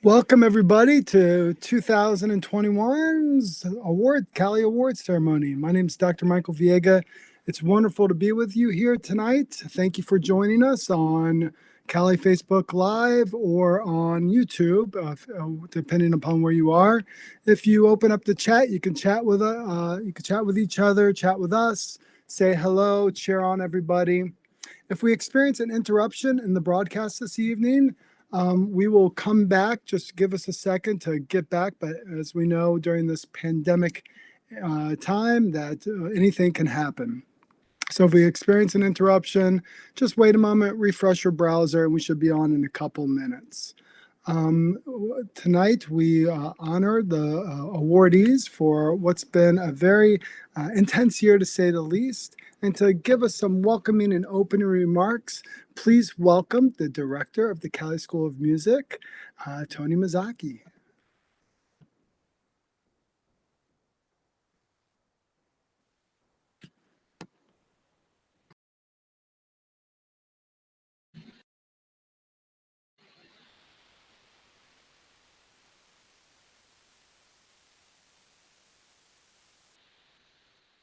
Welcome everybody to 2021's Cali Award ceremony. My name is Dr. Michael Viega. It's wonderful to be with you here tonight. Thank you for joining us on Cali Facebook Live or on YouTube, depending upon where you are. If you open up the chat, you can chat with each other, chat with us, say hello, cheer on everybody. If we experience an interruption in the broadcast this evening, we will come back. Just give us a second to get back. But as we know, during this pandemic time, that anything can happen. So if we experience an interruption, just wait a moment, refresh your browser, and we should be on in a couple minutes. Tonight, we honor the awardees for what's been a very intense year, to say the least. And to give us some welcoming and opening remarks, please welcome the director of the Cali School of Music, Tony Mazzocchi.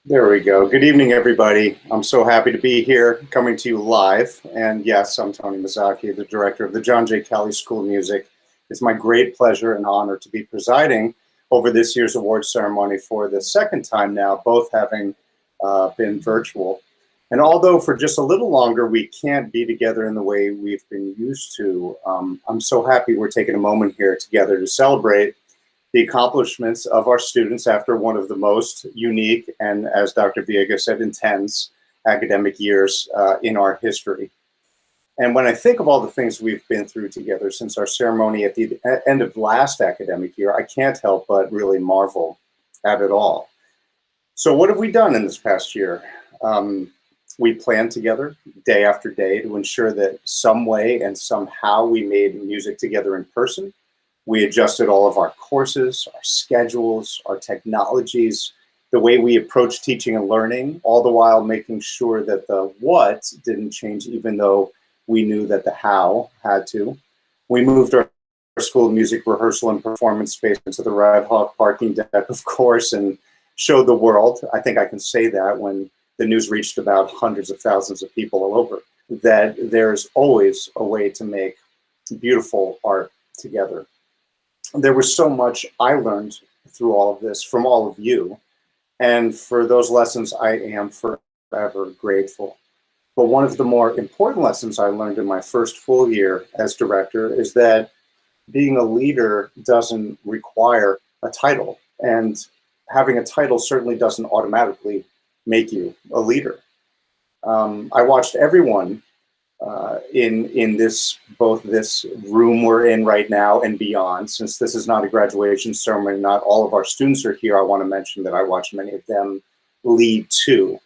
There we go. Good evening, everybody. I'm so happy to be here, coming to you live. And yes, I'm Tony Mazzocchi, the director of the John J. Cali School of Music. It's my great pleasure and honor to be presiding over this year's award ceremony for the second time now, both having been virtual. And although for just a little longer we can't be together in the way we've been used to, I'm so happy we're taking a moment here together to celebrate the accomplishments of our students after one of the most unique and, as Dr. Viega said, intense academic years in our history. And when I think of all the things we've been through together since our ceremony at the end of last academic year, I can't help but really marvel at it all. So what have we done in this past year? We planned together day after day to ensure that some way and somehow we made music together in person. We adjusted all of our courses, our schedules, our technologies, the way we approach teaching and learning, all the while making sure that the what didn't change, even though we knew that the how had to. We moved our School of Music rehearsal and performance space into the Red Hawk parking deck, of course, and showed the world, I think I can say that when the news reached about hundreds of thousands of people all over, that there's always a way to make beautiful art together. There was so much I learned through all of this from all of you. And for those lessons, I am forever grateful. But one of the more important lessons I learned in my first full year as director is that being a leader doesn't require a title. And having a title certainly doesn't automatically make you a leader. I watched everyone in both this room we're in right now and beyond. Since this is not a graduation ceremony, not all of our students are here, I want to mention that I watched many of them lead too.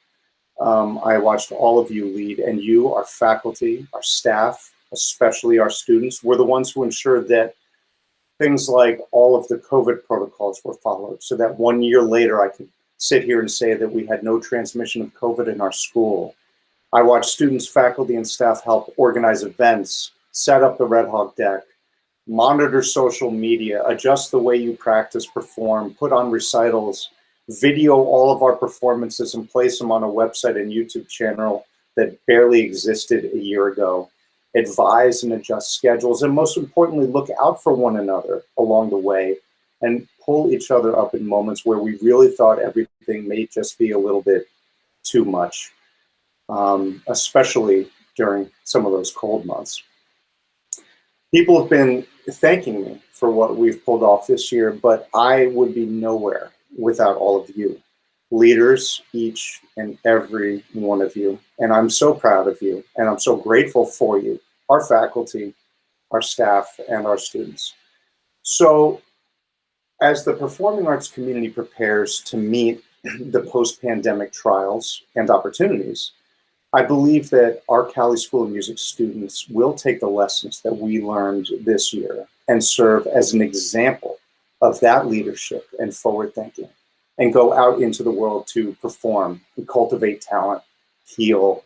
I watched all of you lead, and you, our faculty, our staff, especially our students, were the ones who ensured that things like all of the COVID protocols were followed, so that 1 year later I could sit here and say that we had no transmission of COVID in our school. I watched students, faculty, and staff help organize events, set up the Red Hawk deck, monitor social media, adjust the way you practice, perform, put on recitals, video all of our performances and place them on a website and YouTube channel that barely existed a year ago, advise and adjust schedules, and most importantly, look out for one another along the way and pull each other up in moments where we really thought everything may just be a little bit too much. Especially during some of those cold months. People have been thanking me for what we've pulled off this year, but I would be nowhere without all of you, leaders, each and every one of you. And I'm so proud of you, and I'm so grateful for you, our faculty, our staff, and our students. So as the performing arts community prepares to meet the post-pandemic trials and opportunities, I believe that our Cali School of Music students will take the lessons that we learned this year and serve as an example of that leadership and forward thinking, and go out into the world to perform and cultivate talent, heal,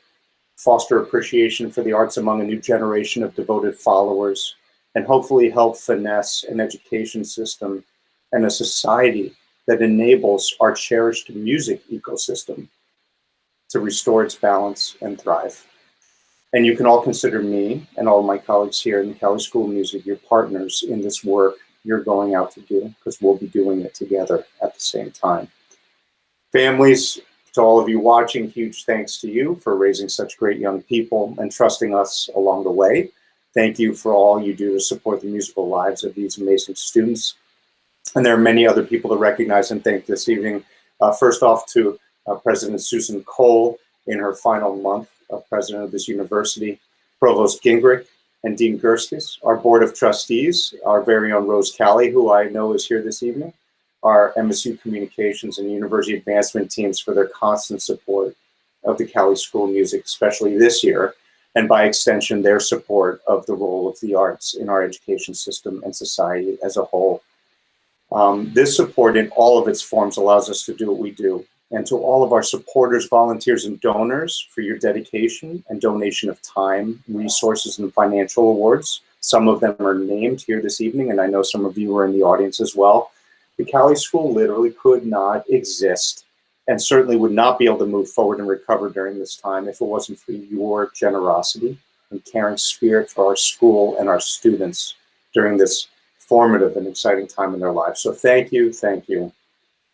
foster appreciation for the arts among a new generation of devoted followers, and hopefully help finesse an education system and a society that enables our cherished music ecosystem to restore its balance and thrive. And you can all consider me and all my colleagues here in the Cali School of Music your partners in this work you're going out to do, because we'll be doing it together at the same time. Families, to all of you watching, huge thanks to you for raising such great young people and trusting us along the way. Thank you for all you do to support the musical lives of these amazing students. And there are many other people to recognize and thank this evening. First off to President Susan Cole in her final month of president of this university, Provost Gingrich and Dean Gerskis, our board of trustees, our very own Rose Cali, who I know is here this evening, our MSU communications and university advancement teams for their constant support of the Cali School of Music, especially this year, and by extension, their support of the role of the arts in our education system and society as a whole. This support in all of its forms allows us to do what we do. And to all of our supporters, volunteers, and donors for your dedication and donation of time, resources, and financial awards. Some of them are named here this evening, and I know some of you are in the audience as well. The Cali School literally could not exist and certainly would not be able to move forward and recover during this time if it wasn't for your generosity and caring spirit for our school and our students during this formative and exciting time in their lives. So thank you, thank you.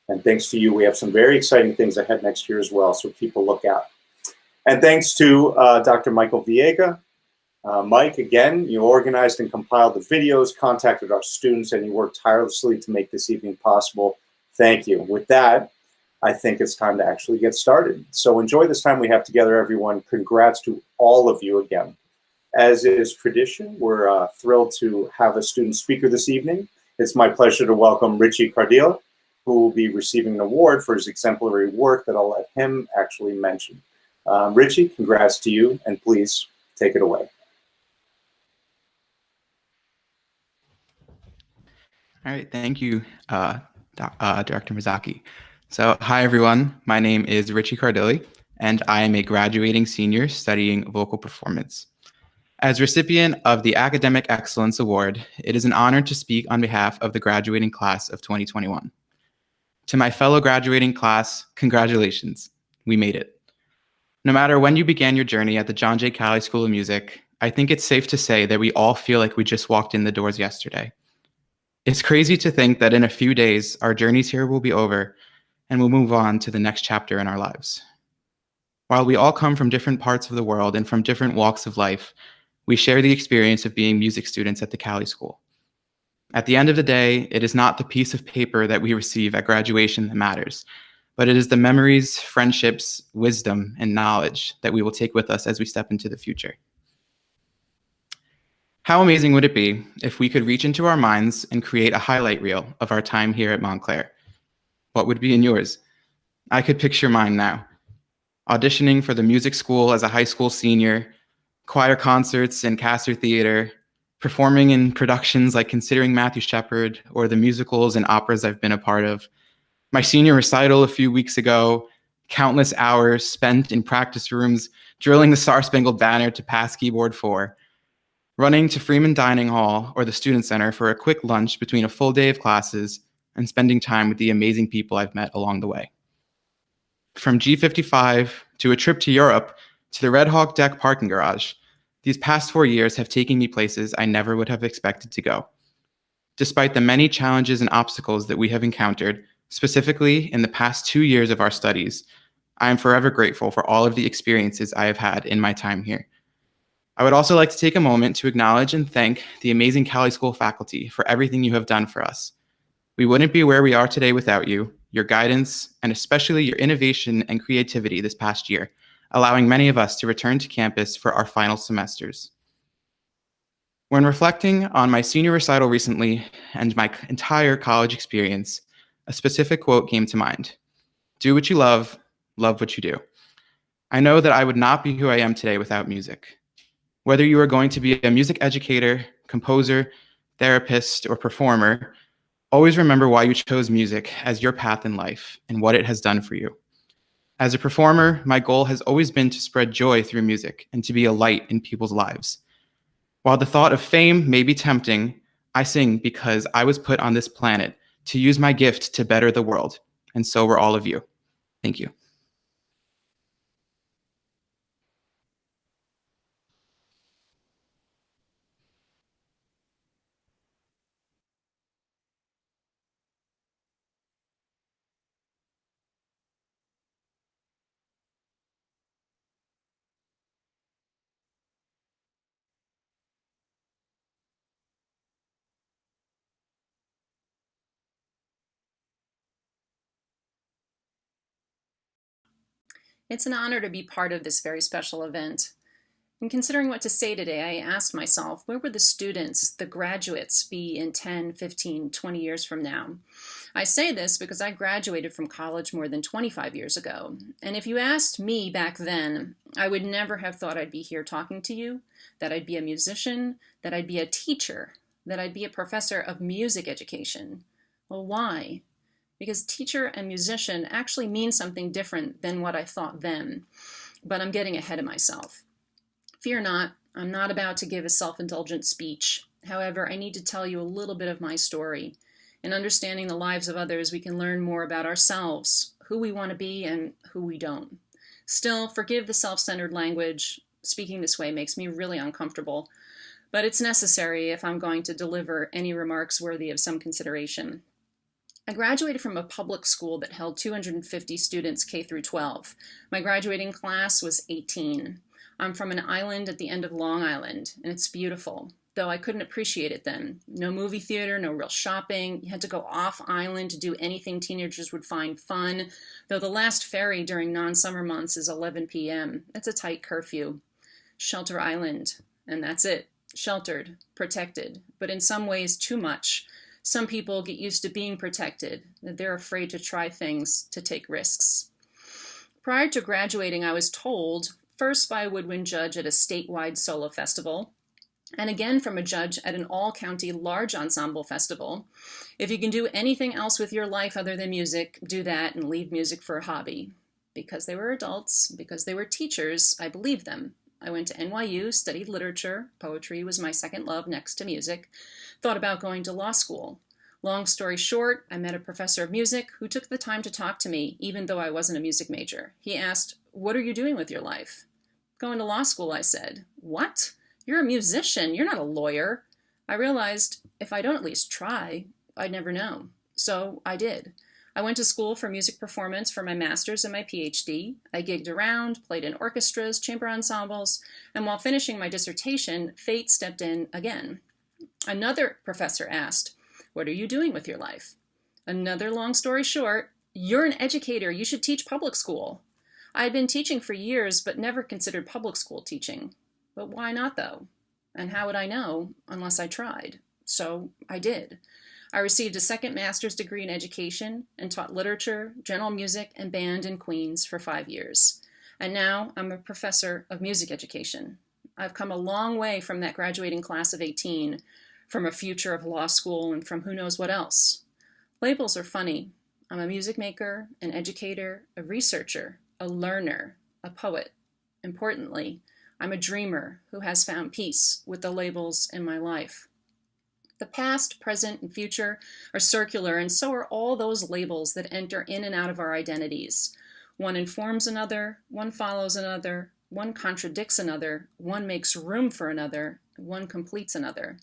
And thanks to you, we have some very exciting things ahead next year as well, so keep a lookout. And thanks to Dr. Michael Viega. Mike, again, you organized and compiled the videos, contacted our students, and you worked tirelessly to make this evening possible. Thank you. With that, I think it's time to actually get started. So enjoy this time we have together, everyone. Congrats to all of you again. As is tradition, we're thrilled to have a student speaker this evening. It's my pleasure to welcome Richie Cardillo, who will be receiving an award for his exemplary work that I'll let him actually mention. Richie, congrats to you, and please take it away. All right, thank you, Director Mizaki. So, hi everyone, my name is Richie Cardilli, and I am a graduating senior studying vocal performance. As recipient of the Academic Excellence Award, it is an honor to speak on behalf of the graduating class of 2021. To my fellow graduating class, congratulations, we made it. No matter when you began your journey at the John J. Cali School of Music, I think it's safe to say that we all feel like we just walked in the doors yesterday. It's crazy to think that in a few days, our journeys here will be over and we'll move on to the next chapter in our lives. While we all come from different parts of the world and from different walks of life, we share the experience of being music students at the Cali School. At the end of the day, it is not the piece of paper that we receive at graduation that matters, but it is the memories, friendships, wisdom, and knowledge that we will take with us as we step into the future. How amazing would it be if we could reach into our minds and create a highlight reel of our time here at Montclair? What would be in yours? I could picture mine now. Auditioning for the music school as a high school senior, choir concerts in Castor Theater, performing in productions like Considering Matthew Shepard or the musicals and operas I've been a part of, my senior recital a few weeks ago, countless hours spent in practice rooms drilling the Star-Spangled Banner to pass keyboard 4, running to Freeman Dining Hall or the Student Center for a quick lunch between a full day of classes, and spending time with the amazing people I've met along the way. From G55 to a trip to Europe to the Red Hawk Deck parking garage, these past 4 years have taken me places I never would have expected to go. Despite the many challenges and obstacles that we have encountered, specifically in the past 2 years of our studies, I am forever grateful for all of the experiences I have had in my time here. I would also like to take a moment to acknowledge and thank the amazing Cali School faculty for everything you have done for us. We wouldn't be where we are today without you, your guidance, and especially your innovation and creativity this past year, allowing many of us to return to campus for our final semesters. When reflecting on my senior recital recently and my entire college experience, a specific quote came to mind. Do what you love what you do. I know that I would not be who I am today without music. Whether you are going to be a music educator, composer, therapist, or performer, always remember why you chose music as your path in life and what it has done for you. As a performer, my goal has always been to spread joy through music and to be a light in people's lives. While the thought of fame may be tempting, I sing because I was put on this planet to use my gift to better the world, and so were all of you. Thank you. It's an honor to be part of this very special event. In considering what to say today, I asked myself, where will the students, the graduates, be in 10, 15, 20 years from now? I say this because I graduated from college more than 25 years ago. And if you asked me back then, I would never have thought I'd be here talking to you, that I'd be a musician, that I'd be a teacher, that I'd be a professor of music education. Well, why? Because teacher and musician actually mean something different than what I thought then. But I'm getting ahead of myself. Fear not, I'm not about to give a self-indulgent speech. However, I need to tell you a little bit of my story. In understanding the lives of others, we can learn more about ourselves, who we want to be and who we don't. Still, forgive the self-centered language. Speaking this way makes me really uncomfortable, but it's necessary if I'm going to deliver any remarks worthy of some consideration. I graduated from a public school that held 250 students K through 12. My graduating class was 18. I'm from an island at the end of Long Island, and it's beautiful, though I couldn't appreciate it then. No movie theater, no real shopping. You had to go off island to do anything teenagers would find fun, though the last ferry during non-summer months is 11 p.m. It's a tight curfew. Shelter Island, and that's it. Sheltered, protected, but in some ways too much. Some people get used to being protected, that they're afraid to try things, to take risks. Prior to graduating, I was told, first by a woodwind judge at a statewide solo festival, and again from a judge at an all-county large ensemble festival, if you can do anything else with your life other than music, do that and leave music for a hobby. Because they were adults, because they were teachers, I believed them. I went to NYU, studied literature. Poetry was my second love next to music. Thought about going to law school. Long story short, I met a professor of music who took the time to talk to me, even though I wasn't a music major. He asked, "What are you doing with your life?" "Going to law school," I said. "What? You're a musician. You're not a lawyer." I realized if I don't at least try, I'd never know. So I did. I went to school for music performance for my master's and my PhD. I gigged around, played in orchestras, chamber ensembles, and while finishing my dissertation, fate stepped in again. Another professor asked, "What are you doing with your life?" Another long story short, "You're an educator. You should teach public school." I had been teaching for years, but never considered public school teaching. But why not, though? And how would I know unless I tried? So I did. I received a second master's degree in education and taught literature, general music, and band in Queens for 5 years. And now I'm a professor of music education. I've come a long way from that graduating class of 18, from a future of law school, and from who knows what else. Labels are funny. I'm a music maker, an educator, a researcher, a learner, a poet. Importantly, I'm a dreamer who has found peace with the labels in my life. The past, present, and future are circular, and so are all those labels that enter in and out of our identities. One informs another, one follows another, one contradicts another, one makes room for another, one completes another.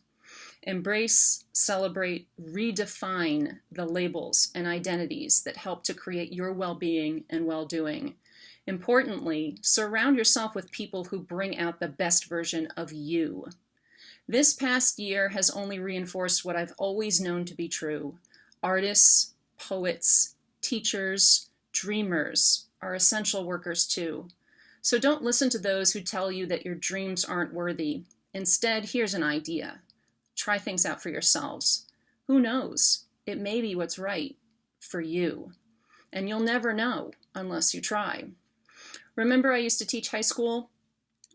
Embrace, celebrate, redefine the labels and identities that help to create your well-being and well-doing. Importantly, surround yourself with people who bring out the best version of you. This past year has only reinforced what I've always known to be true. Artists, poets, teachers, dreamers are essential workers too. So don't listen to those who tell you that your dreams aren't worthy. Instead, here's an idea. Try things out for yourselves. Who knows? It may be what's right for you. And you'll never know unless you try. Remember I used to teach high school?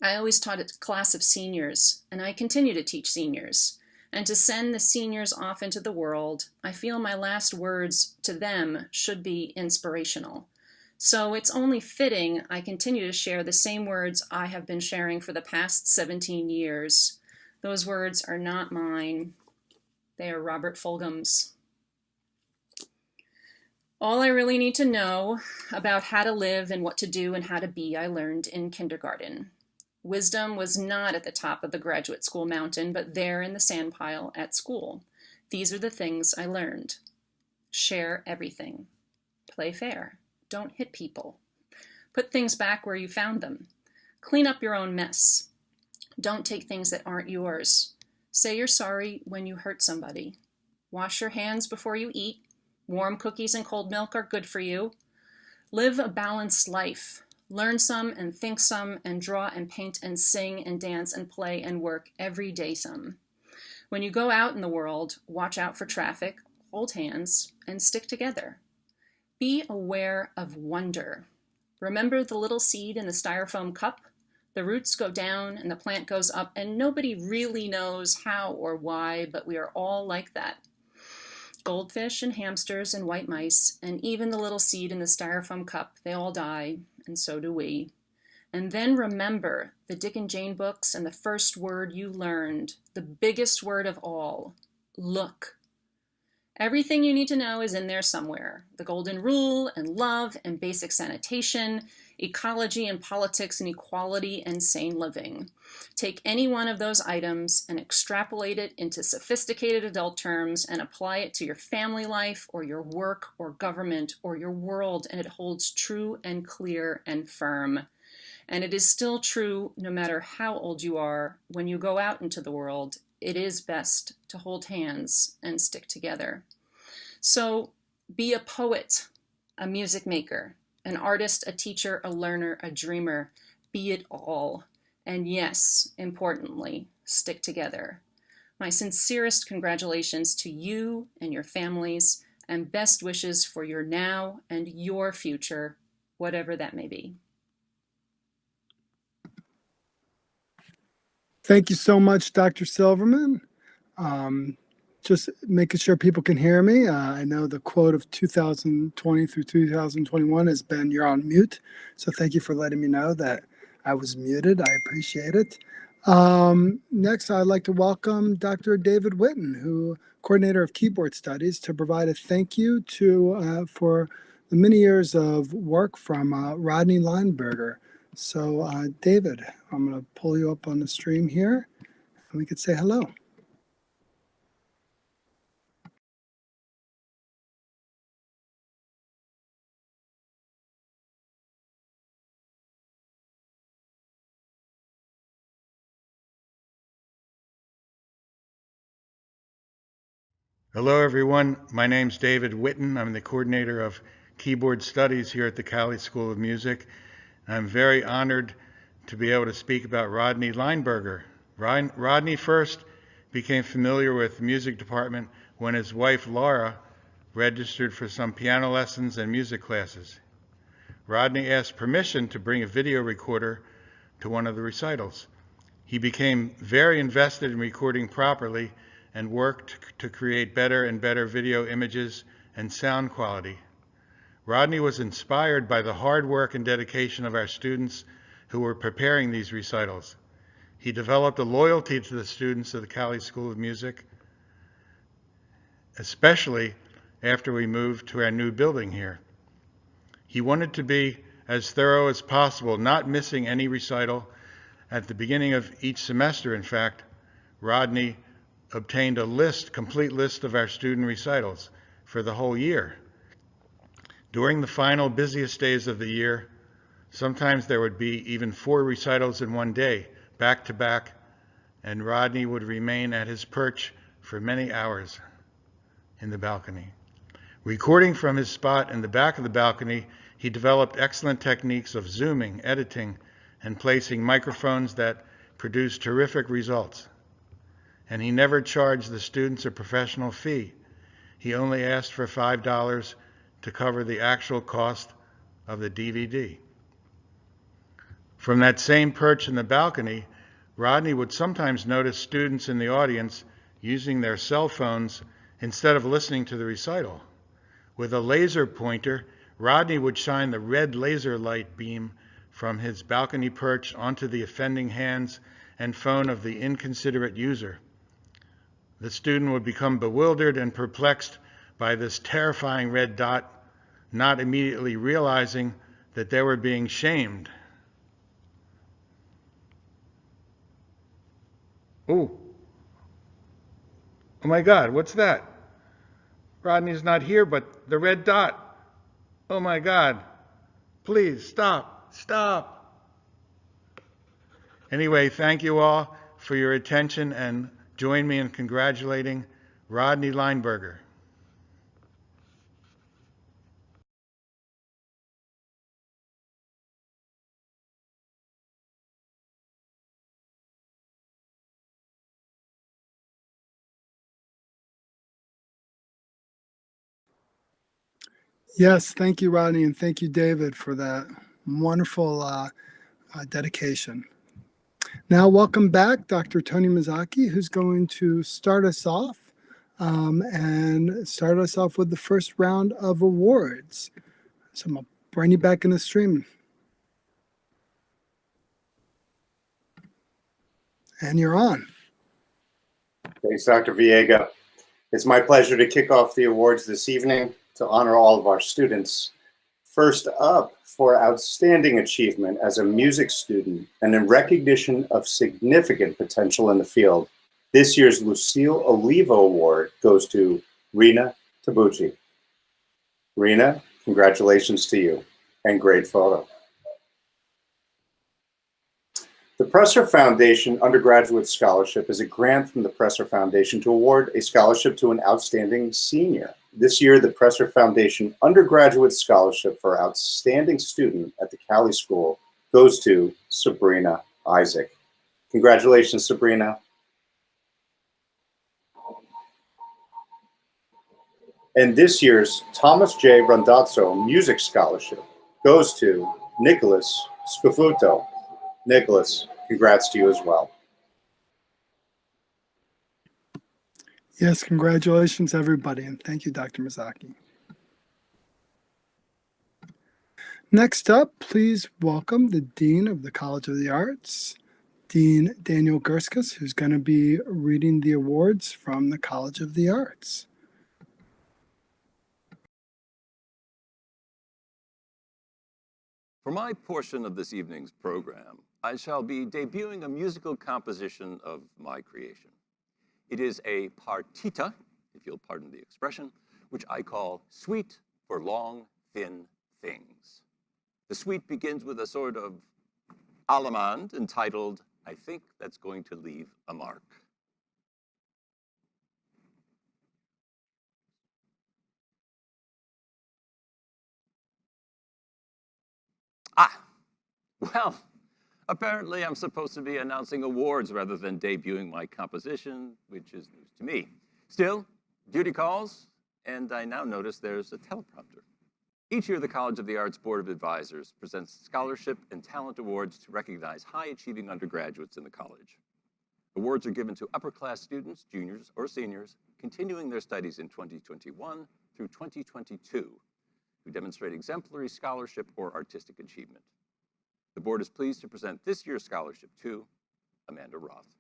I always taught a class of seniors, and I continue to teach seniors. And to send the seniors off into the world, I feel my last words to them should be inspirational. So it's only fitting I continue to share the same words I have been sharing for the past 17 years. Those words are not mine. They are Robert Fulgham's. All I really need to know about how to live and what to do and how to be, I learned in kindergarten. Wisdom was not at the top of the graduate school mountain, but there in the sandpile at school. These are the things I learned. Share everything. Play fair. Don't hit people. Put things back where you found them. Clean up your own mess. Don't take things that aren't yours. Say you're sorry when you hurt somebody. Wash your hands before you eat. Warm cookies and cold milk are good for you. Live a balanced life. Learn some and think some and draw and paint and sing and dance and play and work every day some. When you go out in the world, watch out for traffic, hold hands, and stick together. Be aware of wonder. Remember the little seed in the styrofoam cup? The roots go down and the plant goes up, and nobody really knows how or why, but we are all like that. Goldfish and hamsters and white mice, and even the little seed in the styrofoam cup, they all die, and so do we. And then remember the Dick and Jane books and the first word you learned, the biggest word of all, look. Everything you need to know is in there somewhere. The golden rule and love and basic sanitation, ecology and politics and equality and sane living. Take any one of those items and extrapolate it into sophisticated adult terms and apply it to your family life or your work or government or your world, and it holds true and clear and firm. And it is still true no matter how old you are. When you go out into the world, it is best to hold hands and stick together. So be a poet, a music maker, an artist, a teacher, a learner, a dreamer. Be it all. And yes, importantly, stick together. My sincerest congratulations to you and your families, and best wishes for your now and your future, whatever that may be. Thank you so much, Dr. Silverman. Just making sure people can hear me. I know the quote of 2020 through 2021 has been, "You're on mute." So thank you for letting me know that I was muted. I appreciate it. Next, I'd like to welcome Dr. David Witten, who coordinator of keyboard studies, to provide a thank you for the many years of work from Rodney Lineberger. So David, I'm going to pull you up on the stream here, and we could say hello. Hello, everyone. My name's David Witten. I'm the coordinator of keyboard studies here at the Cali School of Music. I'm very honored to be able to speak about Rodney Lineberger. Rodney first became familiar with the music department when his wife, Laura, registered for some piano lessons and music classes. Rodney asked permission to bring a video recorder to one of the recitals. He became very invested in recording properly and worked to create better and better video images and sound quality. Rodney was inspired by the hard work and dedication of our students who were preparing these recitals. He developed a loyalty to the students of the Cali School of Music, especially after we moved to our new building here. He wanted to be as thorough as possible, not missing any recital. At the beginning of each semester, in fact, Rodney obtained a complete list of our student recitals for the whole year. During the final busiest days of the year, sometimes there would be even 4 recitals in one day, back to back, and Rodney would remain at his perch for many hours in the balcony. Recording from his spot in the back of the balcony, he developed excellent techniques of zooming, editing, and placing microphones that produced terrific results. And he never charged the students a professional fee. He only asked for $5 to cover the actual cost of the DVD. From that same perch in the balcony, Rodney would sometimes notice students in the audience using their cell phones instead of listening to the recital. With a laser pointer, Rodney would shine the red laser light beam from his balcony perch onto the offending hands and phone of the inconsiderate user. The student would become bewildered and perplexed by this terrifying red dot, not immediately realizing that they were being shamed. Oh my God, what's that? Rodney's not here, but the red dot. Oh my God, please stop. Anyway, thank you all for your attention, and join me in congratulating Rodney Lineberger. Yes, thank you, Rodney, and thank you, David, for that wonderful dedication. Now, welcome back, Dr. Tony Mizaki, who's going to start us off with the first round of awards. So I'm going to bring you back in the stream. And you're on. Thanks, Dr. Viega. It's my pleasure to kick off the awards this evening to honor all of our students. First up, for outstanding achievement as a music student and in recognition of significant potential in the field, this year's Lucille Oliva Award goes to Rena Tabucci. Rena, congratulations to you, and great photo. The Presser Foundation Undergraduate Scholarship is a grant from the Presser Foundation to award a scholarship to an outstanding senior. This year, the Presser Foundation Undergraduate Scholarship for Outstanding Student at the Cali School goes to Sabrina Isaac. Congratulations, Sabrina. And this year's Thomas J. Randazzo Music Scholarship goes to Nicholas Scafuto. Nicholas, congrats to you as well. Yes, congratulations, everybody, and thank you, Dr. Mizaki. Next up, please welcome the Dean of the College of the Arts, Dean Daniel Gurskus, who's going to be reading the awards from the College of the Arts. For my portion of this evening's program, I shall be debuting a musical composition of my creation. It is a partita, if you'll pardon the expression, which I call Suite for Long, Thin Things. The suite begins with a sort of allemande entitled, I Think That's Going to Leave a Mark. Well, apparently I'm supposed to be announcing awards rather than debuting my composition, which is news to me. Still, duty calls, and I now notice there's a teleprompter. Each year, the College of the Arts Board of Advisors presents scholarship and talent awards to recognize high-achieving undergraduates in the college. Awards are given to upper-class students, juniors, or seniors, continuing their studies in 2021 through 2022, who demonstrate exemplary scholarship or artistic achievement. The board is pleased to present this year's scholarship to Amanda Roth.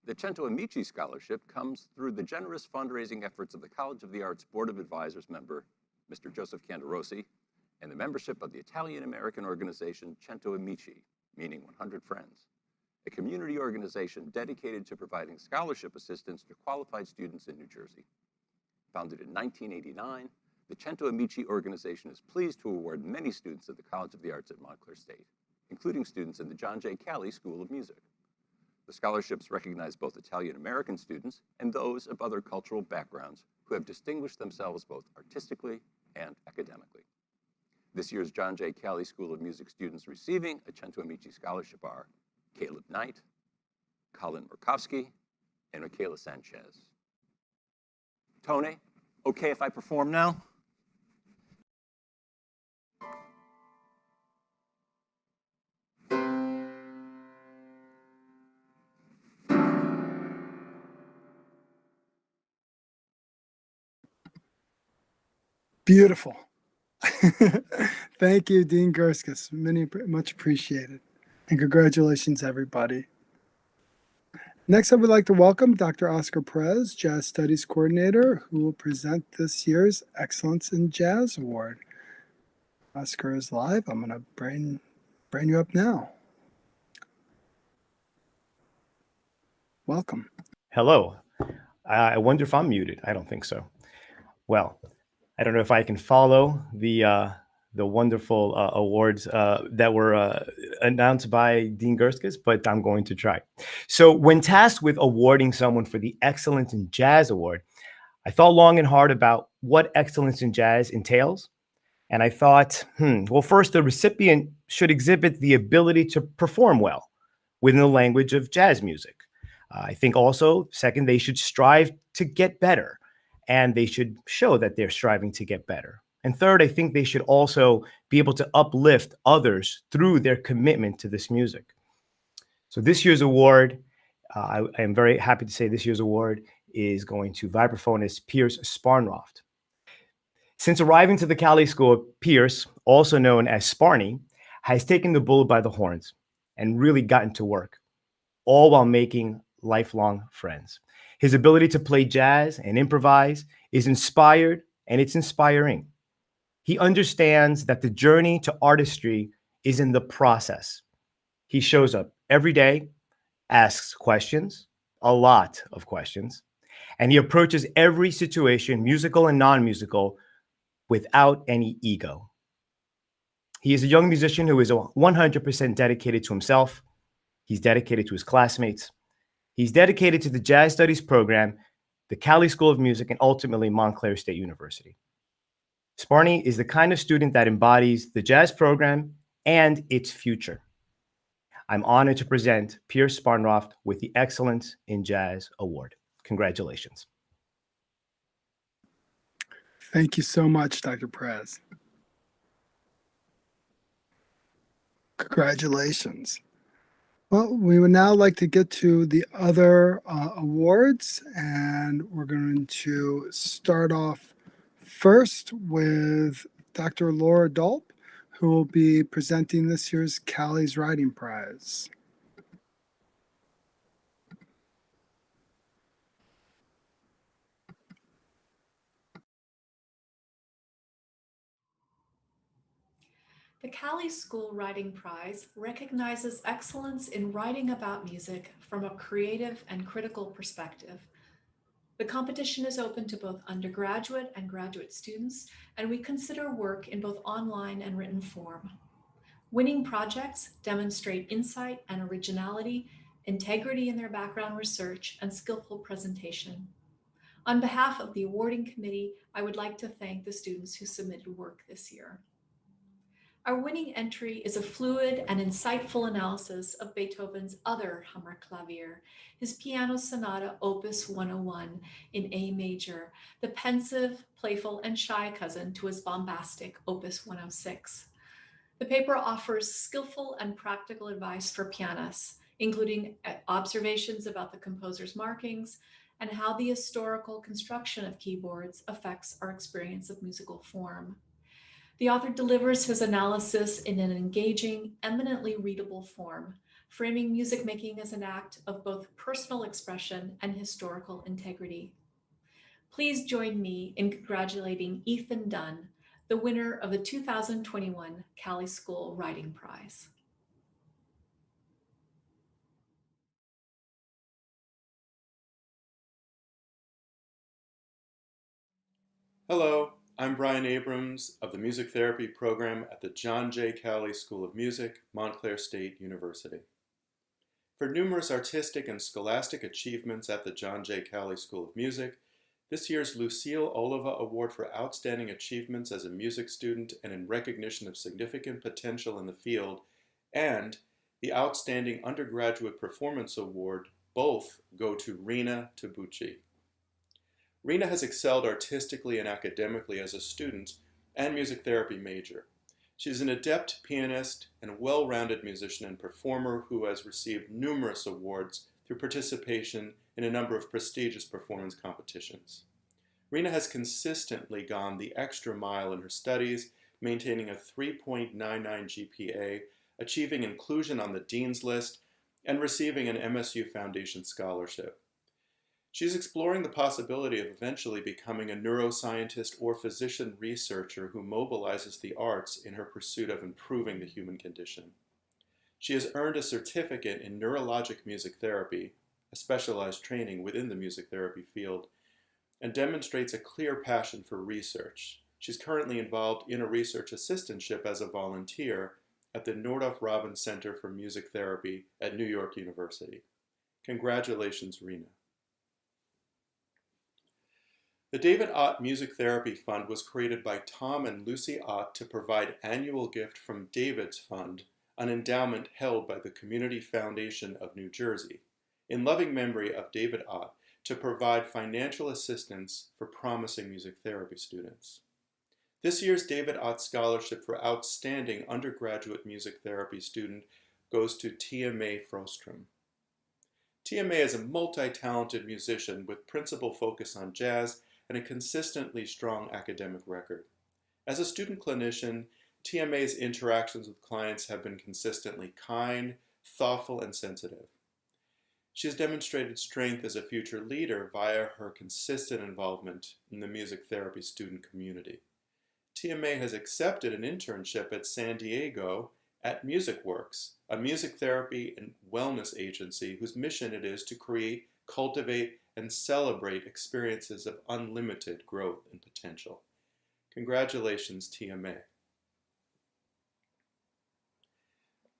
The Cento Amici Scholarship comes through the generous fundraising efforts of the College of the Arts Board of Advisors member, Mr. Joseph Canderosi, and the membership of the Italian-American organization Cento Amici, meaning 100 Friends, a community organization dedicated to providing scholarship assistance to qualified students in New Jersey. Founded in 1989, the Cento Amici organization is pleased to award many students at the College of the Arts at Montclair State, including students in the John J. Cali School of Music. The scholarships recognize both Italian-American students and those of other cultural backgrounds who have distinguished themselves both artistically and academically. This year's John J. Cali School of Music students receiving a Cento Amici scholarship are Caleb Knight, Colin Murkowski, and Michaela Sanchez. Tony, okay if I perform now? Beautiful. Thank you, Dean Gurskus. Much appreciated. And congratulations, everybody. Next, I would like to welcome Dr. Oscar Perez, Jazz Studies Coordinator, who will present this year's Excellence in Jazz Award. Oscar is live. I'm going to bring you up now. Welcome. Hello. I wonder if I'm muted. I don't think so. Well, I don't know if I can follow the wonderful awards that were announced by Dean Gerskis, but I'm going to try. So when tasked with awarding someone for the Excellence in Jazz Award, I thought long and hard about what excellence in jazz entails. And I thought, well, first, the recipient should exhibit the ability to perform well within the language of jazz music. I think also, second, they should strive to get better, and they should show that they're striving to get better. And third, I think they should also be able to uplift others through their commitment to this music. So this year's award, I am very happy to say this year's award is going to vibraphonist Piers Sparnroft. Since arriving to the Cali School, Piers, also known as Sparny, has taken the bull by the horns and really gotten to work, all while making lifelong friends. His ability to play jazz and improvise is inspired, and it's inspiring. He understands that the journey to artistry is in the process. He shows up every day, asks questions, a lot of questions, and he approaches every situation, musical and non-musical, without any ego. He is a young musician who is 100% dedicated to himself. He's dedicated to his classmates. He's dedicated to the Jazz Studies program, the Cali School of Music, and ultimately Montclair State University. Sparny is the kind of student that embodies the jazz program and its future. I'm honored to present Piers Sparnroft with the Excellence in Jazz Award. Congratulations. Thank you so much, Dr. Perez. Congratulations. Well, we would now like to get to the other awards, and we're going to start off first with Dr. Laura Dolp, who will be presenting this year's Cali's Writing Prize. The Cali School Writing Prize recognizes excellence in writing about music from a creative and critical perspective. The competition is open to both undergraduate and graduate students, and we consider work in both online and written form. Winning projects demonstrate insight and originality, integrity in their background research, and skillful presentation. On behalf of the awarding committee, I would like to thank the students who submitted work this year. Our winning entry is a fluid and insightful analysis of Beethoven's other Hammerklavier, his piano sonata Opus 101 in A major, the pensive, playful, and shy cousin to his bombastic Opus 106. The paper offers skillful and practical advice for pianists, including observations about the composer's markings and how the historical construction of keyboards affects our experience of musical form. The author delivers his analysis in an engaging, eminently readable form, framing music making as an act of both personal expression and historical integrity. Please join me in congratulating Ethan Dunn, the winner of the 2021 Cali School Writing Prize. Hello, I'm Brian Abrams of the Music Therapy program at the John J. Cali School of Music, Montclair State University. For numerous artistic and scholastic achievements at the John J. Cali School of Music, this year's Lucille Oliva Award for Outstanding Achievements as a Music Student and in recognition of significant potential in the field, and the Outstanding Undergraduate Performance Award both go to Rena Tabucci. Rena has excelled artistically and academically as a student and music therapy major. She is an adept pianist and well-rounded musician and performer who has received numerous awards through participation in a number of prestigious performance competitions. Rena has consistently gone the extra mile in her studies, maintaining a 3.99 GPA, achieving inclusion on the Dean's List, and receiving an MSU Foundation scholarship. She's exploring the possibility of eventually becoming a neuroscientist or physician researcher who mobilizes the arts in her pursuit of improving the human condition. She has earned a certificate in neurologic music therapy, a specialized training within the music therapy field, and demonstrates a clear passion for research. She's currently involved in a research assistantship as a volunteer at the Nordhoff Robbins Center for Music Therapy at New York University. Congratulations, Rena. The David Ott Music Therapy Fund was created by Tom and Lucy Ott to provide annual gift from David's Fund, an endowment held by the Community Foundation of New Jersey, in loving memory of David Ott, to provide financial assistance for promising music therapy students. This year's David Ott Scholarship for Outstanding Undergraduate Music Therapy Student goes to Tia May Frostrom. Tia May is a multi-talented musician with principal focus on jazz and a consistently strong academic record. As a student clinician, Tia May's interactions with clients have been consistently kind, thoughtful, and sensitive. She has demonstrated strength as a future leader via her consistent involvement in the music therapy student community. Tia May has accepted an internship at San Diego at MusicWorks, a music therapy and wellness agency whose mission it is to create, cultivate, and celebrate experiences of unlimited growth and potential. Congratulations, Tia May.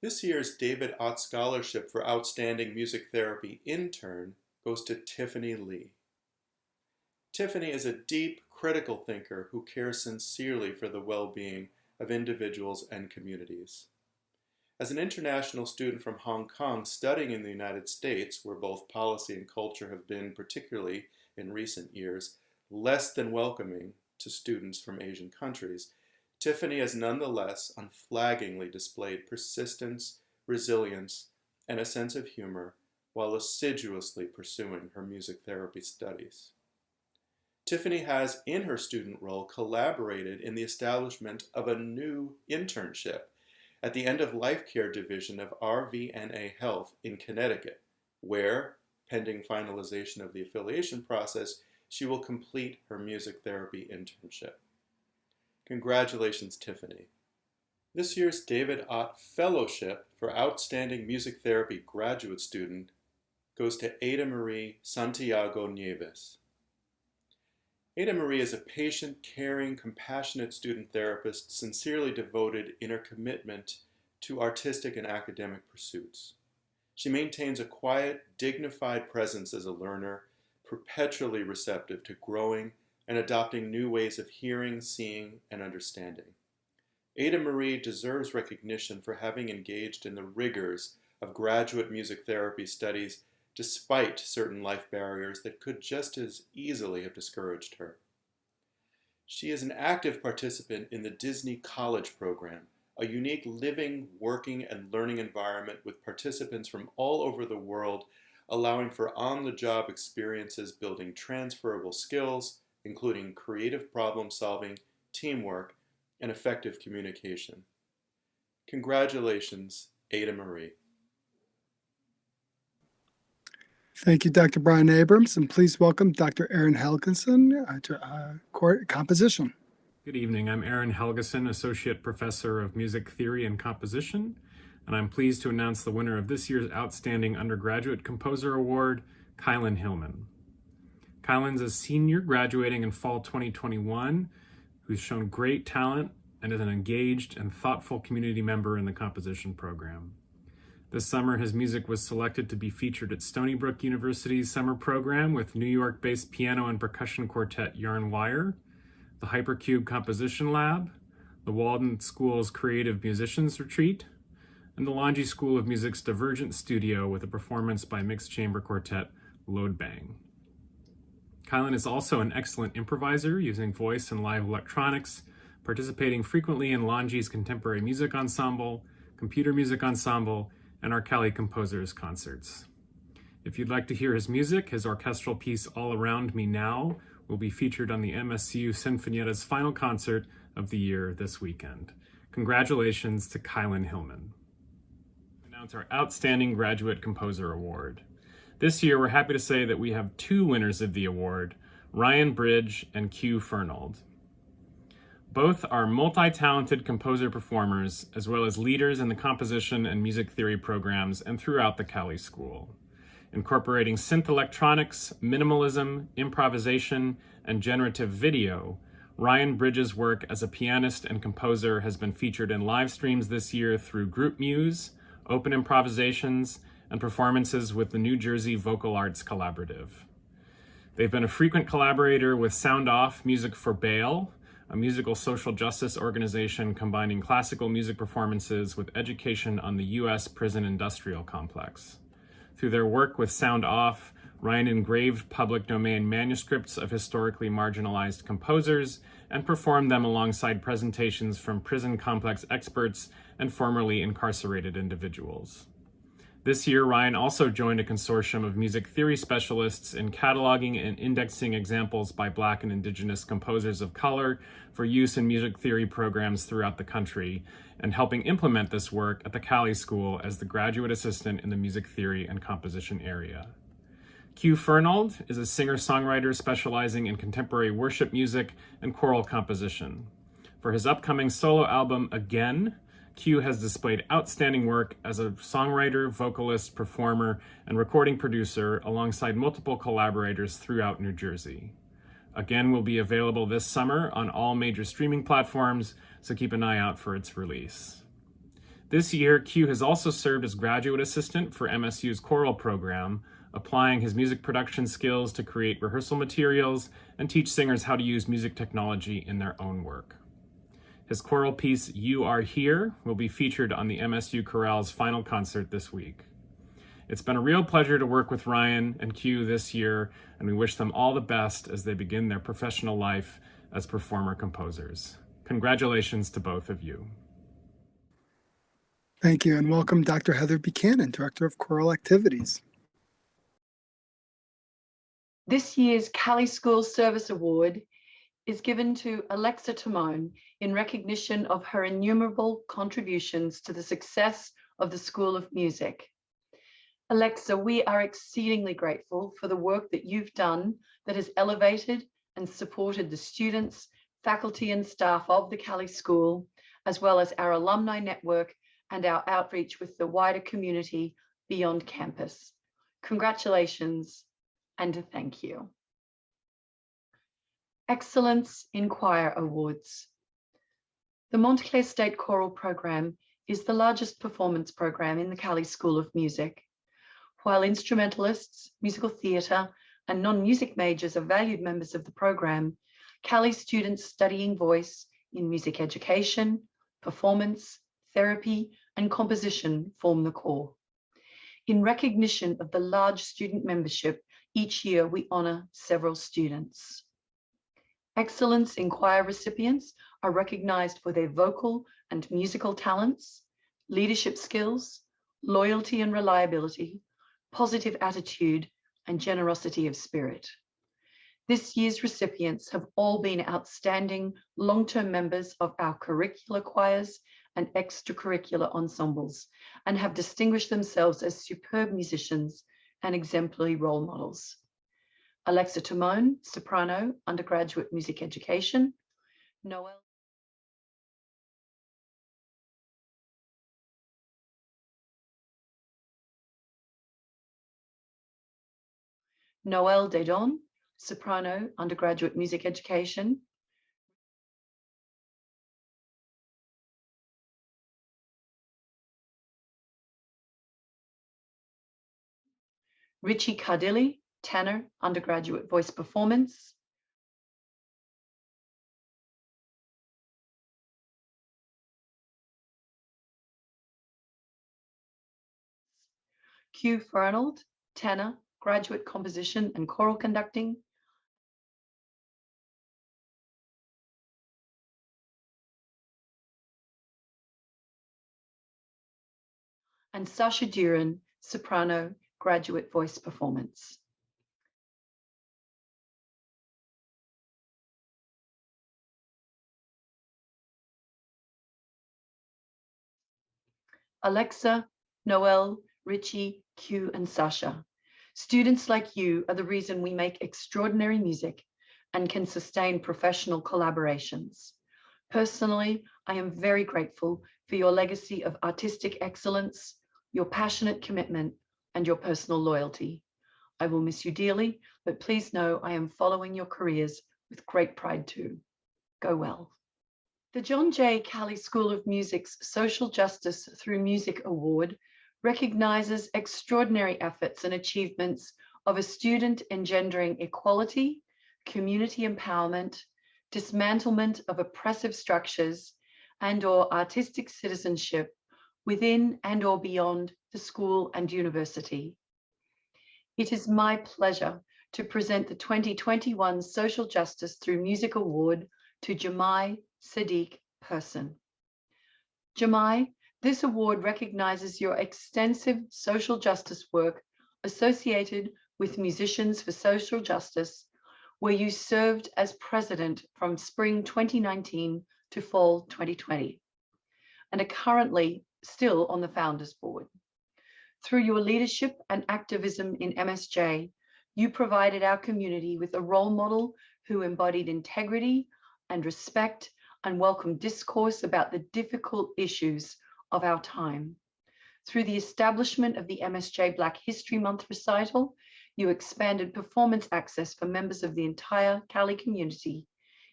This year's David Ott Scholarship for Outstanding Music Therapy Intern goes to Tiffany Lee. Tiffany is a deep, critical thinker who cares sincerely for the well-being of individuals and communities. As an international student from Hong Kong studying in the United States, where both policy and culture have been, particularly in recent years, less than welcoming to students from Asian countries, Tiffany has nonetheless unflaggingly displayed persistence, resilience, and a sense of humor while assiduously pursuing her music therapy studies. Tiffany has, in her student role, collaborated in the establishment of a new internship at the End of Life Care Division of RVNA Health in Connecticut, where, pending finalization of the affiliation process, she will complete her music therapy internship. Congratulations, Tiffany. This year's David Ott Fellowship for Outstanding Music Therapy Graduate Student goes to Ada Marie Santiago Nieves. Ada Marie is a patient, caring, compassionate student therapist sincerely devoted in her commitment to artistic and academic pursuits. She maintains a quiet, dignified presence as a learner, perpetually receptive to growing and adopting new ways of hearing, seeing, and understanding. Ada Marie deserves recognition for having engaged in the rigors of graduate music therapy studies despite certain life barriers that could just as easily have discouraged her. She is an active participant in the Disney College Program, a unique living, working, and learning environment with participants from all over the world, allowing for on-the-job experiences building transferable skills, including creative problem solving, teamwork, and effective communication. Congratulations, Ada Marie. Thank you, Dr. Brian Abrams, and please welcome Dr. Aaron Helgenson to composition. Good evening. I'm Aaron Helgeson, Associate Professor of Music Theory and Composition, and I'm pleased to announce the winner of this year's Outstanding Undergraduate Composer Award, Kylan Hillman. Kylan's a senior graduating in fall 2021 who's shown great talent and is an engaged and thoughtful community member in the composition program. This summer, his music was selected to be featured at Stony Brook University's summer program with New York-based piano and percussion quartet Yarn Wire, the Hypercube Composition Lab, the Walden School's Creative Musicians Retreat, and the Longy School of Music's Divergent Studio with a performance by mixed chamber quartet Load Bang. Kylan is also an excellent improviser using voice and live electronics, participating frequently in Longy's Contemporary Music Ensemble, Computer Music Ensemble, and our Cali Composers concerts. If you'd like to hear his music, his orchestral piece All Around Me Now will be featured on the MSU Sinfonietta's final concert of the year this weekend. Congratulations to Kylan Hillman. Announce our Outstanding Graduate Composer Award. This year, we're happy to say that we have two winners of the award, Ryan Bridge and Q Fernald. Both are multi-talented composer-performers, as well as leaders in the composition and music theory programs and throughout the Cali School, incorporating synth electronics, minimalism, improvisation, and generative video. Ryan Bridges' work as a pianist and composer has been featured in live streams this year through Group Muse, open improvisations, and performances with the New Jersey Vocal Arts Collaborative. They've been a frequent collaborator with Sound Off Music for Bail, a musical social justice organization combining classical music performances with education on the U.S. prison industrial complex. Through their work with Sound Off, Ryan engraved public domain manuscripts of historically marginalized composers and performed them alongside presentations from prison complex experts and formerly incarcerated individuals. This year, Ryan also joined a consortium of music theory specialists in cataloging and indexing examples by Black and Indigenous composers of color for use in music theory programs throughout the country, and helping implement this work at the Cali School as the graduate assistant in the music theory and composition area. Q Fernald is a singer-songwriter specializing in contemporary worship music and choral composition. For his upcoming solo album, Again, Q has displayed outstanding work as a songwriter, vocalist, performer, and recording producer alongside multiple collaborators throughout New Jersey. Again will be available this summer on all major streaming platforms, so keep an eye out for its release. This year, Q has also served as graduate assistant for MSU's choral program, applying his music production skills to create rehearsal materials and teach singers how to use music technology in their own work. His choral piece, You Are Here, will be featured on the MSU Chorale's final concert this week. It's been a real pleasure to work with Ryan and Q this year, and we wish them all the best as they begin their professional life as performer-composers. Congratulations to both of you. Thank you, and welcome Dr. Heather Buchanan, Director of Choral Activities. This year's Cali School Service Award is given to Alexa Timone in recognition of her innumerable contributions to the success of the School of Music. Alexa, we are exceedingly grateful for the work that you've done that has elevated and supported the students, faculty, and staff of the Cali School, as well as our alumni network and our outreach with the wider community beyond campus. Congratulations and thank you. Excellence in Choir Awards. The Montclair State Choral Program is the largest performance program in the Cali School of Music. While instrumentalists, musical theatre, and non-music majors are valued members of the program, Cali students studying voice in music education, performance, therapy, and composition form the core. In recognition of the large student membership, each year we honour several students. Excellence in Choir recipients are recognised for their vocal and musical talents, leadership skills, loyalty and reliability, positive attitude, and generosity of spirit. This year's recipients have all been outstanding long-term members of our curricular choirs and extracurricular ensembles, and have distinguished themselves as superb musicians and exemplary role models. Alexa Timone, soprano, undergraduate music education. Noelle Dedon, soprano, undergraduate music education. Richie Cardilli, tenor, undergraduate voice performance. Q Fernald, tenor, graduate composition and choral conducting. And Sasha Duran, soprano, graduate voice performance. Alexa Noel, Richie, Q, and Sasha. Students like you are the reason we make extraordinary music and can sustain professional collaborations. Personally, I am very grateful for your legacy of artistic excellence, your passionate commitment, and your personal loyalty. I will miss you dearly, but please know I am following your careers with great pride too. Go well. The John J. Calley School of Music's Social Justice Through Music Award recognizes extraordinary efforts and achievements of a student engendering equality, community empowerment, dismantlement of oppressive structures, and/or artistic citizenship within and/or beyond the school and university. It is my pleasure to present the 2021 Social Justice Through Music Award to Jamai Sadiq Person. Jamai, this award recognizes your extensive social justice work associated with Musicians for Social Justice, where you served as president from spring 2019 to fall 2020, and are currently still on the Founders Board. Through your leadership and activism in MSJ, you provided our community with a role model who embodied integrity and respect and welcomed discourse about the difficult issues of our time. Through the establishment of the MSJ Black History Month recital, you expanded performance access for members of the entire Calley community,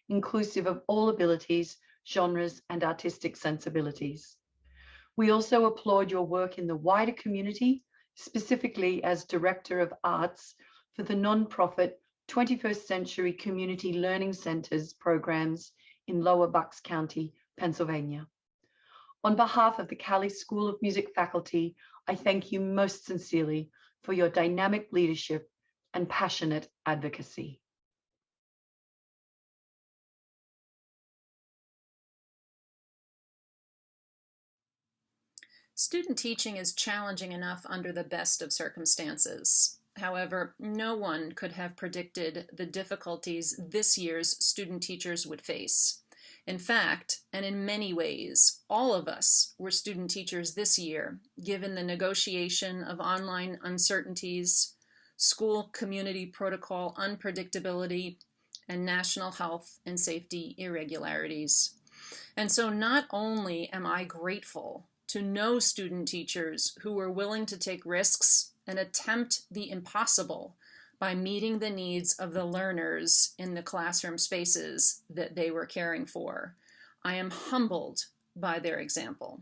inclusive of all abilities, genres, and artistic sensibilities. We also applaud your work in the wider community, specifically as Director of Arts for the nonprofit 21st Century Community Learning Centers programs in Lower Bucks County, Pennsylvania. On behalf of the Calley School of Music faculty, I thank you most sincerely for your dynamic leadership and passionate advocacy. Student teaching is challenging enough under the best of circumstances. However, no one could have predicted the difficulties this year's student teachers would face. In fact, and in many ways, all of us were student teachers this year, given the negotiation of online uncertainties, school community protocol unpredictability, and national health and safety irregularities. And so not only am I grateful to know student teachers who were willing to take risks and attempt the impossible by meeting the needs of the learners in the classroom spaces that they were caring for. I am humbled by their example.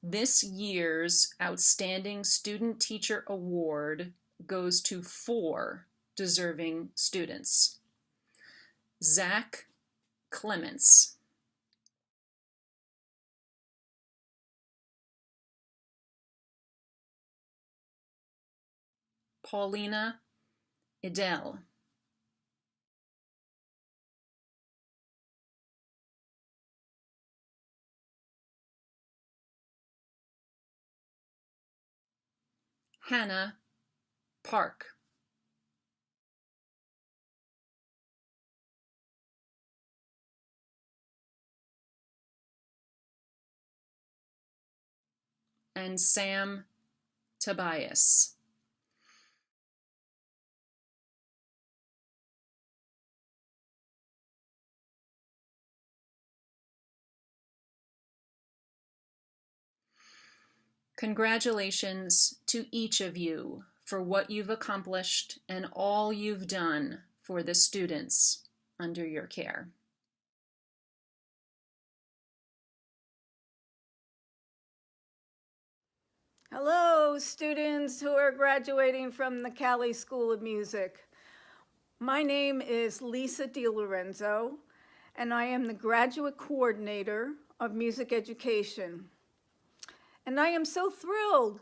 This year's Outstanding Student Teacher Award goes to 4 deserving students. Zach Clements, Paulina Idel, Hannah Park, and Sam Tobias. Congratulations to each of you for what you've accomplished and all you've done for the students under your care. Hello, students who are graduating from the Calley School of Music. My name is Lisa DiLorenzo, and I am the Graduate Coordinator of Music Education. And I am so thrilled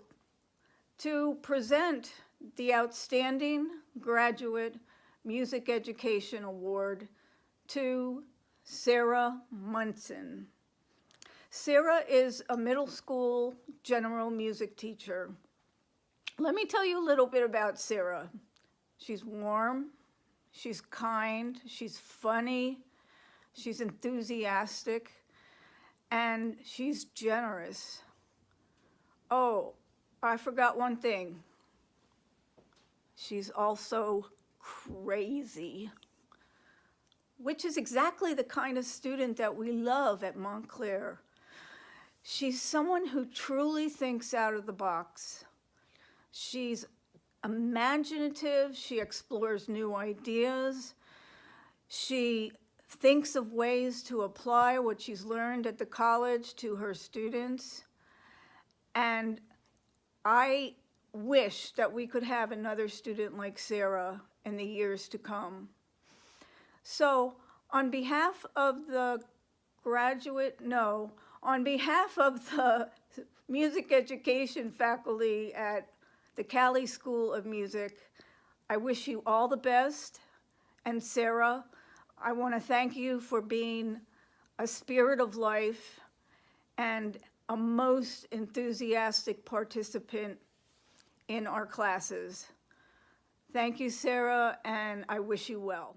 to present the Outstanding Graduate Music Education Award to Sarah Munson. Sarah is a middle school general music teacher. Let me tell you a little bit about Sarah. She's warm, she's kind, she's funny, she's enthusiastic, and she's generous. Oh, I forgot one thing. She's also crazy, which is exactly the kind of student that we love at Montclair. She's someone who truly thinks out of the box. She's imaginative, she explores new ideas, she thinks of ways to apply what she's learned at the college to her students. And I wish that we could have another student like Sarah in the years to come. So on behalf of the on behalf of the music education faculty at the Cali School of Music, I wish you all the best. And Sarah, I want to thank you for being a spirit of life and a most enthusiastic participant in our classes. Thank you, Sarah, and I wish you well.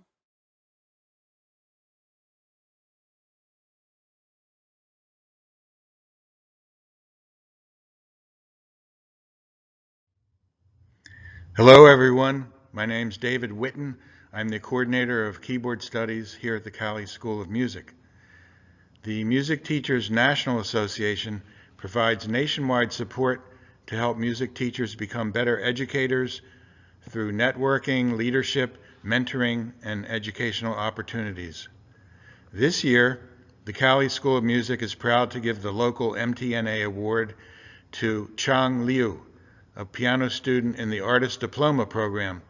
Hello, everyone. My name's David Witten. I'm the coordinator of keyboard studies here at the Cali School of Music. The Music Teachers National Association provides nationwide support to help music teachers become better educators through networking, leadership, mentoring, and educational opportunities. This year, the Cali School of Music is proud to give the local MTNA award to Chang Liu, a piano student in the Artist Diploma program.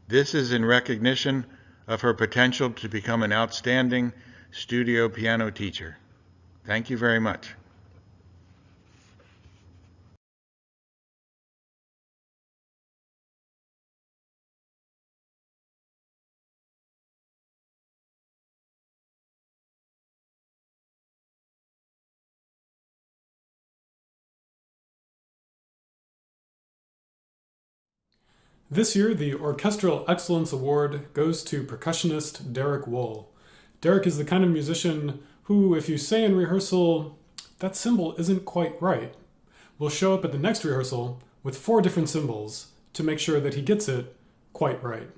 This is in recognition of her potential to become an outstanding studio piano teacher. Thank you very much. This year, the Orchestral Excellence Award goes to percussionist Derek Wohl. Derek is the kind of musician who, if you say in rehearsal, that cymbal isn't quite right, will show up at the next rehearsal with 4 different cymbals to make sure that he gets it quite right.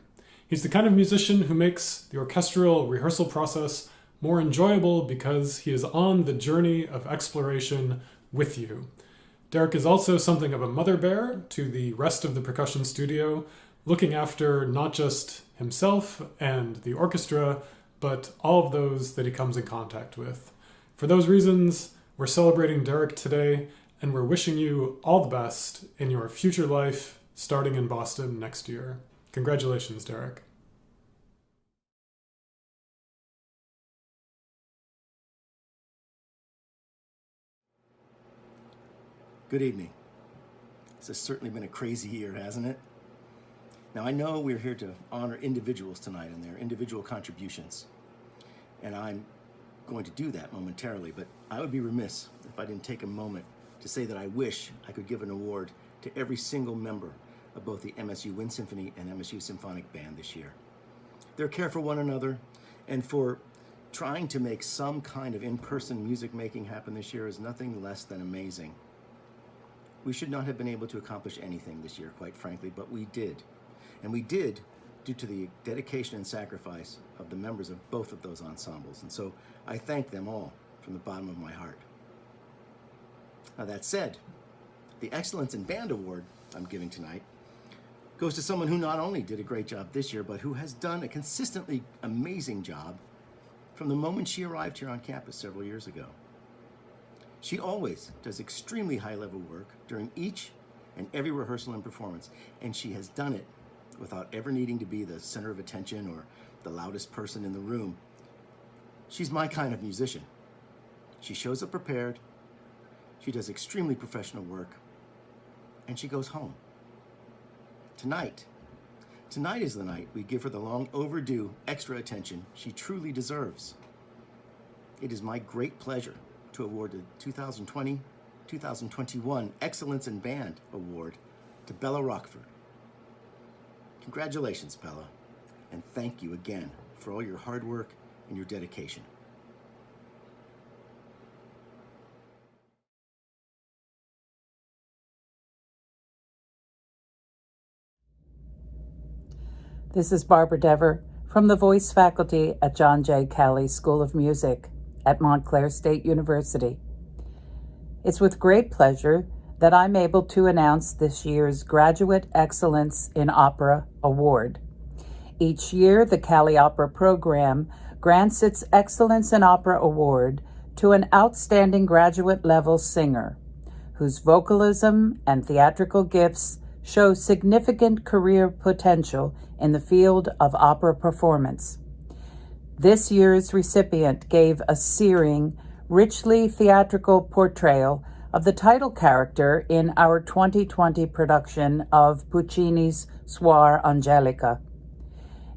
He's the kind of musician who makes the orchestral rehearsal process more enjoyable because he is on the journey of exploration with you. Derek is also something of a mother bear to the rest of the percussion studio, looking after not just himself and the orchestra, but all of those that he comes in contact with. For those reasons, we're celebrating Derek today, and we're wishing you all the best in your future life starting in Boston next year. Congratulations, Derek. Good evening. This has certainly been a crazy year, hasn't it? Now, I know we're here to honor individuals tonight and their individual contributions, and I'm going to do that momentarily, but I would be remiss if I didn't take a moment to say that I wish I could give an award to every single member of both the MSU Wind Symphony and MSU Symphonic Band this year. Their care for one another and for trying to make some kind of in-person music making happen this year is nothing less than amazing. We should not have been able to accomplish anything this year, quite frankly, but we did. And we did due to the dedication and sacrifice of the members of both of those ensembles. And so I thank them all from the bottom of my heart. Now, that said, the Excellence in Band Award I'm giving tonight goes to someone who not only did a great job this year, but who has done a consistently amazing job from the moment she arrived here on campus several years ago. She always does extremely high-level work during each and every rehearsal and performance, and she has done it without ever needing to be the center of attention or the loudest person in the room. She's my kind of musician. She shows up prepared, she does extremely professional work, and she goes home. Tonight is the night we give her the long overdue extra attention she truly deserves. It is my great pleasure to award the 2020-2021 Excellence in Band Award to Bella Rockford. Congratulations, Bella, and thank you again for all your hard work and your dedication. This is Barbara Dever from the voice faculty at John J. Calley School of Music at Montclair State University. It's with great pleasure that I'm able to announce this year's Graduate Excellence in Opera Award. Each year, the Calley Opera program grants its Excellence in Opera Award to an outstanding graduate-level singer whose vocalism and theatrical gifts show significant career potential in the field of opera performance. This year's recipient gave a searing, richly theatrical portrayal of the title character in our 2020 production of Puccini's Suor Angelica.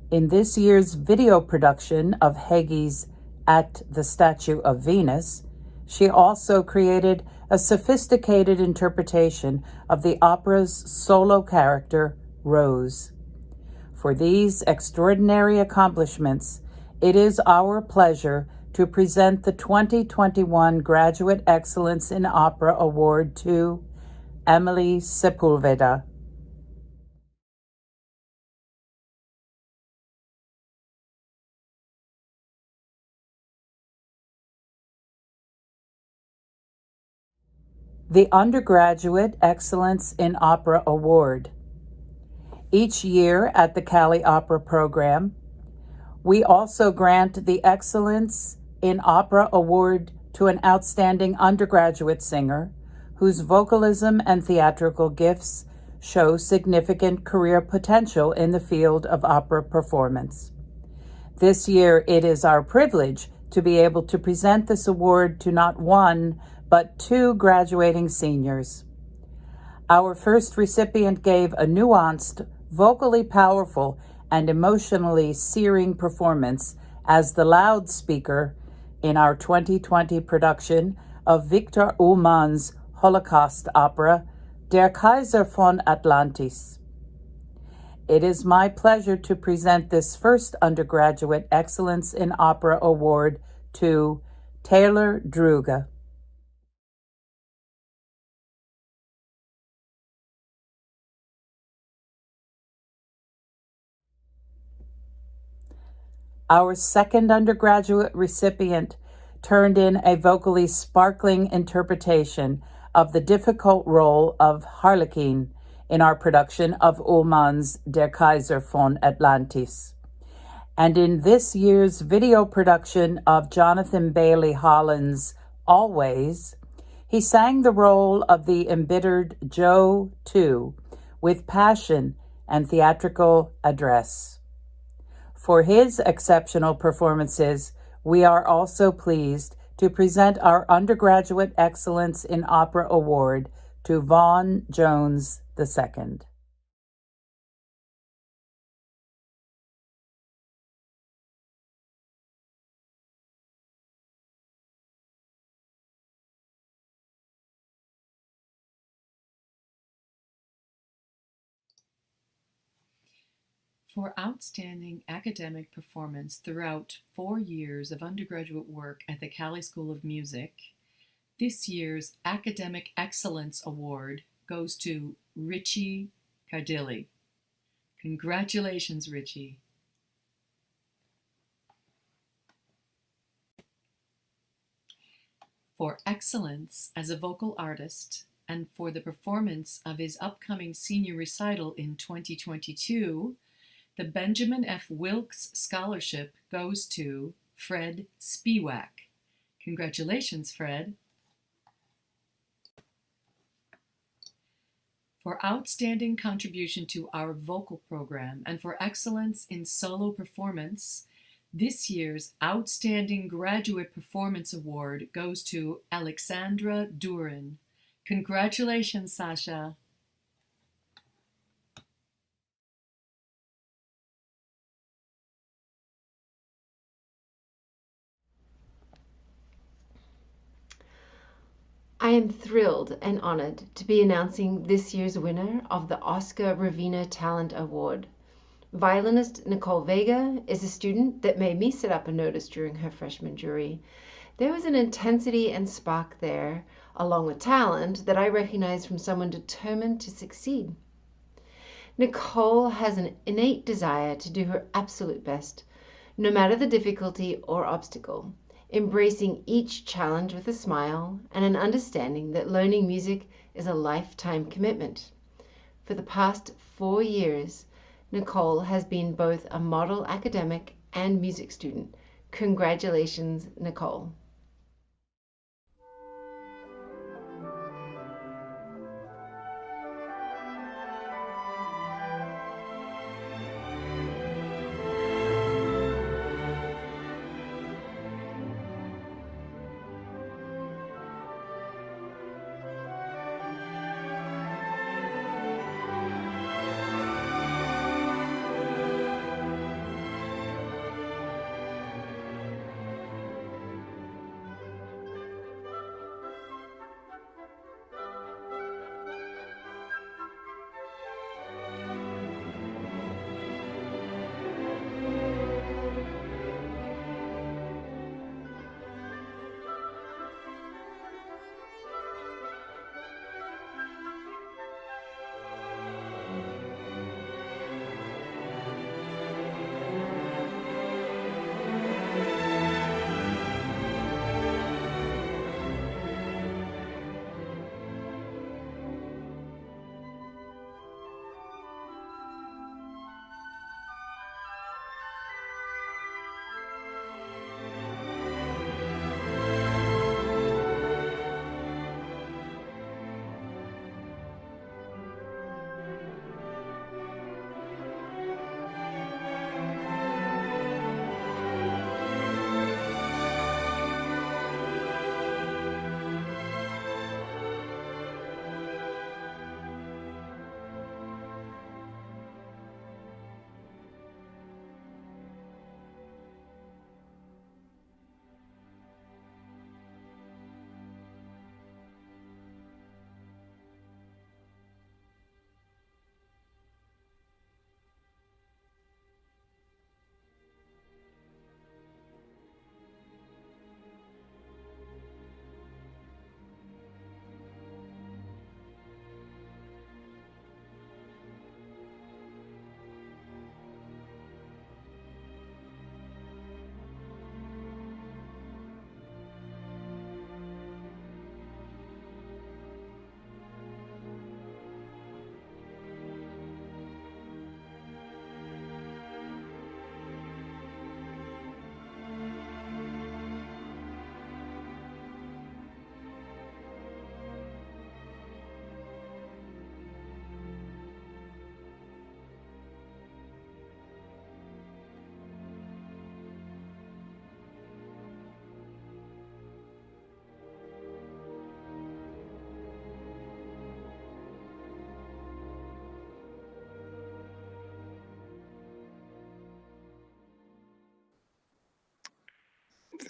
In this year's video production of Heggie's At the Statue of Venus, she also created a sophisticated interpretation of the opera's solo character, Rose. For these extraordinary accomplishments, it is our pleasure to present the 2021 Graduate Excellence in Opera Award to Emily Sepulveda. The Undergraduate Excellence in Opera Award. Each year at the Calley Opera program, we also grant the Excellence in Opera Award to an outstanding undergraduate singer whose vocalism and theatrical gifts show significant career potential in the field of opera performance. This year, it is our privilege to be able to present this award to not one, but two graduating seniors. Our first recipient gave a nuanced, vocally powerful, and emotionally searing performance as the loudspeaker in our 2020 production of Victor Ullmann's Holocaust opera, Der Kaiser von Atlantis. It is my pleasure to present this first Undergraduate Excellence in Opera Award to Taylor Druga. Our second undergraduate recipient turned in a vocally sparkling interpretation of the difficult role of Harlequin in our production of Ullmann's Der Kaiser von Atlantis. And in this year's video production of Jonathan Bailey Holland's Always, he sang the role of the embittered Joe II with passion and theatrical address. For his exceptional performances, we are also pleased to present our Undergraduate Excellence in Opera Award to Vaughn Jones II. For outstanding academic performance throughout 4 years of undergraduate work at the Calley School of Music, this year's Academic Excellence Award goes to Richie Cardilli. Congratulations, Richie. For excellence as a vocal artist and for the performance of his upcoming senior recital in 2022, the Benjamin F. Wilkes Scholarship goes to Fred Spiewak. Congratulations, Fred. For outstanding contribution to our vocal program and for excellence in solo performance, this year's Outstanding Graduate Performance Award goes to Alexandra Durin. Congratulations, Sasha. I am thrilled and honored to be announcing this year's winner of the Oscar Ravina Talent Award. Violinist Nicole Vega is a student that made me sit up and notice during her freshman jury. There was an intensity and spark there, along with talent, that I recognized from someone determined to succeed. Nicole has an innate desire to do her absolute best, no matter the difficulty or obstacle, embracing each challenge with a smile and an understanding that learning music is a lifetime commitment. For the past 4 years, Nicole has been both a model academic and music student. Congratulations, Nicole.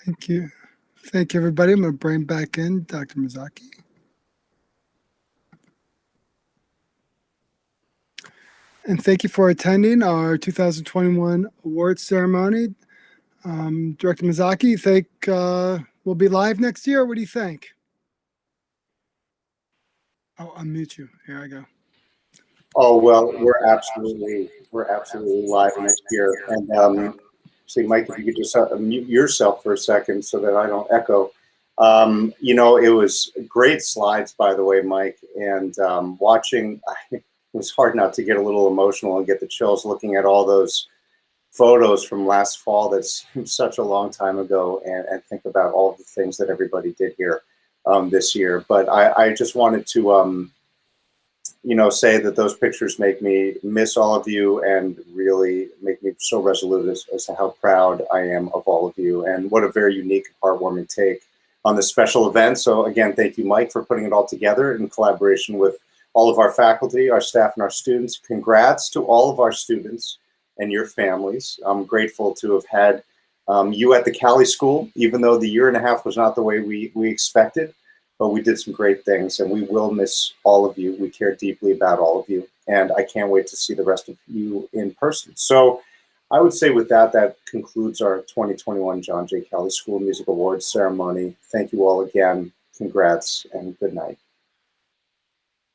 Thank you. Thank you, everybody. I'm going to bring back in Dr. Mizaki. And thank you for attending our 2021 awards ceremony. Director Mizaki, you think we'll be live next year? What do you think? Oh, I'll mute you. Here I go. Oh, well, we're absolutely live next year. And see, Mike, if you could just mute yourself for a second so that I don't echo. You know, it was great slides, by the way, Mike. And watching, it was hard not to get a little emotional and get the chills looking at all those photos from last fall that seemed such a long time ago, and think about all of the things that everybody did here this year. But I just wanted to, you know, say that those pictures make me miss all of you and really make me so resolute as to how proud I am of all of you, and what a very unique, heartwarming take on this special event. So again, thank you, Mike, for putting it all together in collaboration with all of our faculty, our staff, and our students. Congrats to all of our students and your families. I'm grateful to have had you at the Cali School, even though the year and a half was not the way we expected, but we did some great things, and we will miss all of you. We care deeply about all of you, and I can't wait to see the rest of you in person. So I would say with that, that concludes our 2021 John J. Cali School Music Awards ceremony. Thank you all again. Congrats and good night.